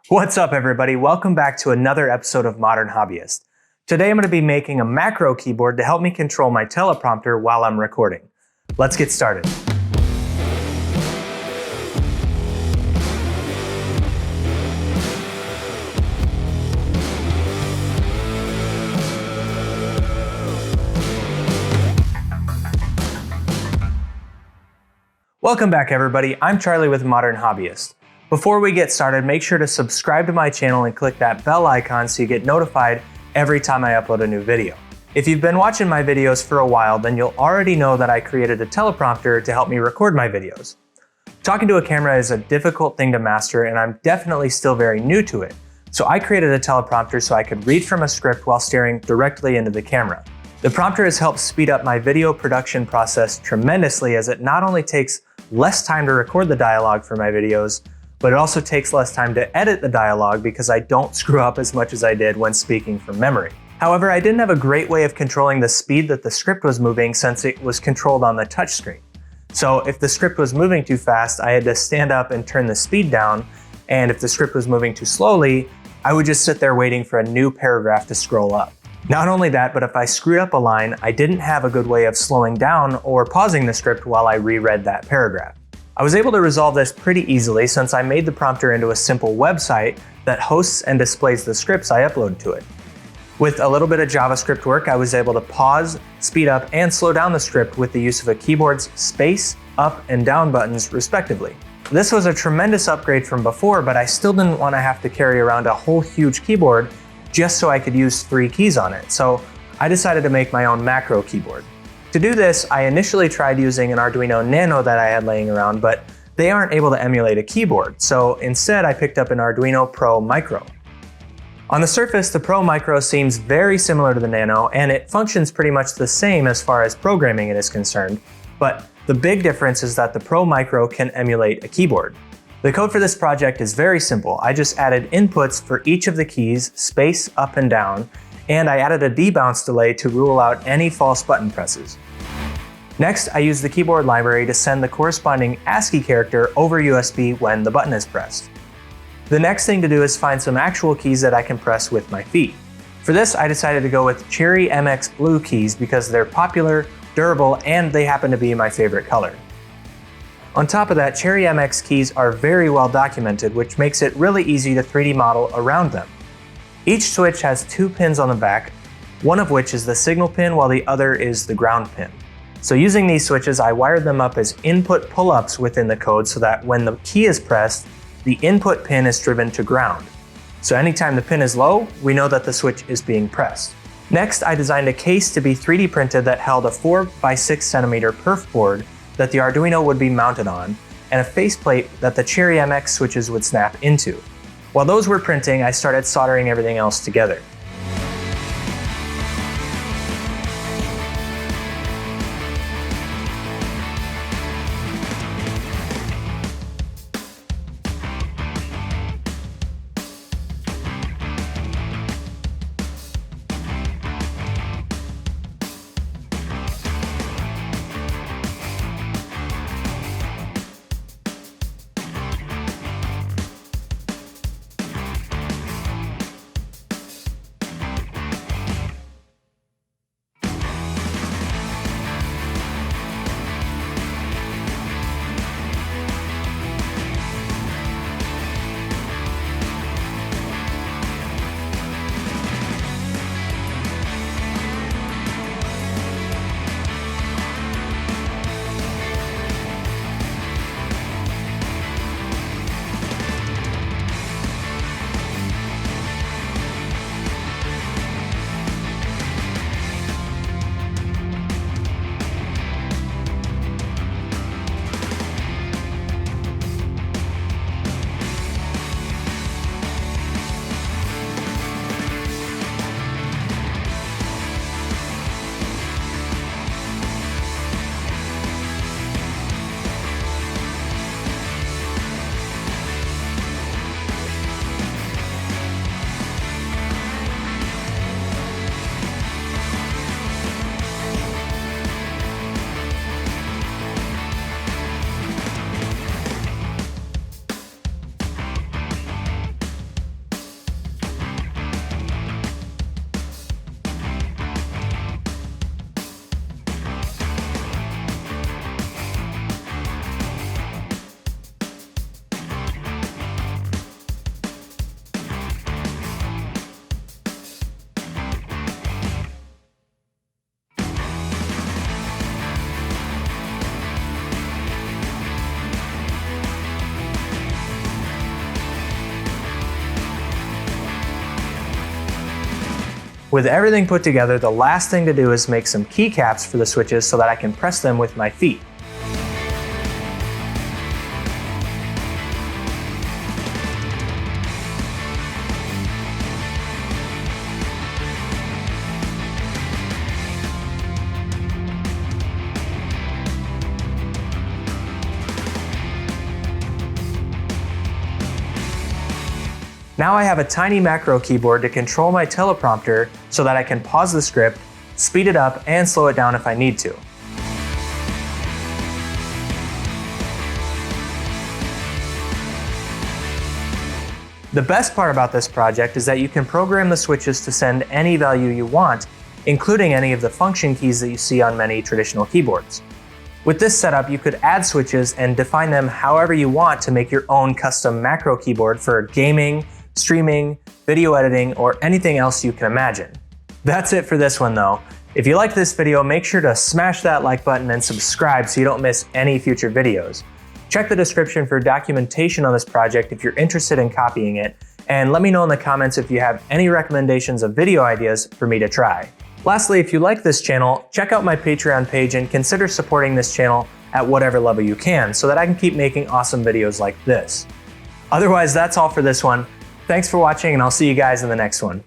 What's up, everybody? Welcome back to another episode of Modern Hobbyist. Today I'm going to be making a macro keyboard to help me control my teleprompter while I'm recording. Let's get started. Welcome back, everybody. I'm Charlie with Modern Hobbyist. Before we get started, make sure to subscribe to my channel and click that bell icon so you get notified every time I upload a new video. If you've been watching my videos for a while, then you'll already know that I created a teleprompter to help me record my videos. Talking to a camera is a difficult thing to master, and I'm definitely still very new to it. So I created a teleprompter so I could read from a script while staring directly into the camera. The prompter has helped speed up my video production process tremendously, as it not only takes less time to record the dialogue for my videos, but it also takes less time to edit the dialogue because I don't screw up as much as I did when speaking from memory. However, I didn't have a great way of controlling the speed that the script was moving since it was controlled on the touchscreen. So if the script was moving too fast, I had to stand up and turn the speed down, and if the script was moving too slowly, I would just sit there waiting for a new paragraph to scroll up. Not only that, but if I screwed up a line, I didn't have a good way of slowing down or pausing the script while I reread that paragraph. I was able to resolve this pretty easily since I made the prompter into a simple website that hosts and displays the scripts I upload to it. With a little bit of JavaScript work, I was able to pause, speed up, and slow down the script with the use of a keyboard's space, up, and down buttons, respectively. This was a tremendous upgrade from before, but I still didn't want to have to carry around a whole huge keyboard just so I could use 3 keys on it, so I decided to make my own macro keyboard. To do this, I initially tried using an Arduino Nano that I had laying around, but they aren't able to emulate a keyboard, so instead I picked up an Arduino Pro Micro. On the surface, the Pro Micro seems very similar to the Nano, and it functions pretty much the same as far as programming it is concerned, but the big difference is that the Pro Micro can emulate a keyboard. The code for this project is very simple. I just added inputs for each of the keys, space, up, and down, and I added a debounce delay to rule out any false button presses. Next, I used the keyboard library to send the corresponding ASCII character over USB when the button is pressed. The next thing to do is find some actual keys that I can press with my feet. For this, I decided to go with Cherry MX Blue keys because they're popular, durable, and they happen to be my favorite color. On top of that, Cherry MX keys are very well documented, which makes it really easy to 3D model around them. Each switch has 2 pins on the back, one of which is the signal pin while the other is the ground pin. So using these switches, I wired them up as input pull-ups within the code so that when the key is pressed, the input pin is driven to ground. So anytime the pin is low, we know that the switch is being pressed. Next, I designed a case to be 3D printed that held a 4x6 centimeter perf board that the Arduino would be mounted on, and a faceplate that the Cherry MX switches would snap into. While those were printing, I started soldering everything else together. With everything put together, the last thing to do is make some keycaps for the switches so that I can press them with my feet. Now I have a tiny macro keyboard to control my teleprompter so that I can pause the script, speed it up, and slow it down if I need to. The best part about this project is that you can program the switches to send any value you want, including any of the function keys that you see on many traditional keyboards. With this setup, you could add switches and define them however you want to make your own custom macro keyboard for gaming, streaming, video editing, or anything else you can imagine. That's it for this one though. If you liked this video, make sure to smash that like button and subscribe so you don't miss any future videos. Check the description for documentation on this project if you're interested in copying it, and let me know in the comments if you have any recommendations of video ideas for me to try. Lastly, if you like this channel, check out my Patreon page and consider supporting this channel at whatever level you can so that I can keep making awesome videos like this. Otherwise, that's all for this one. Thanks for watching, and I'll see you guys in the next one.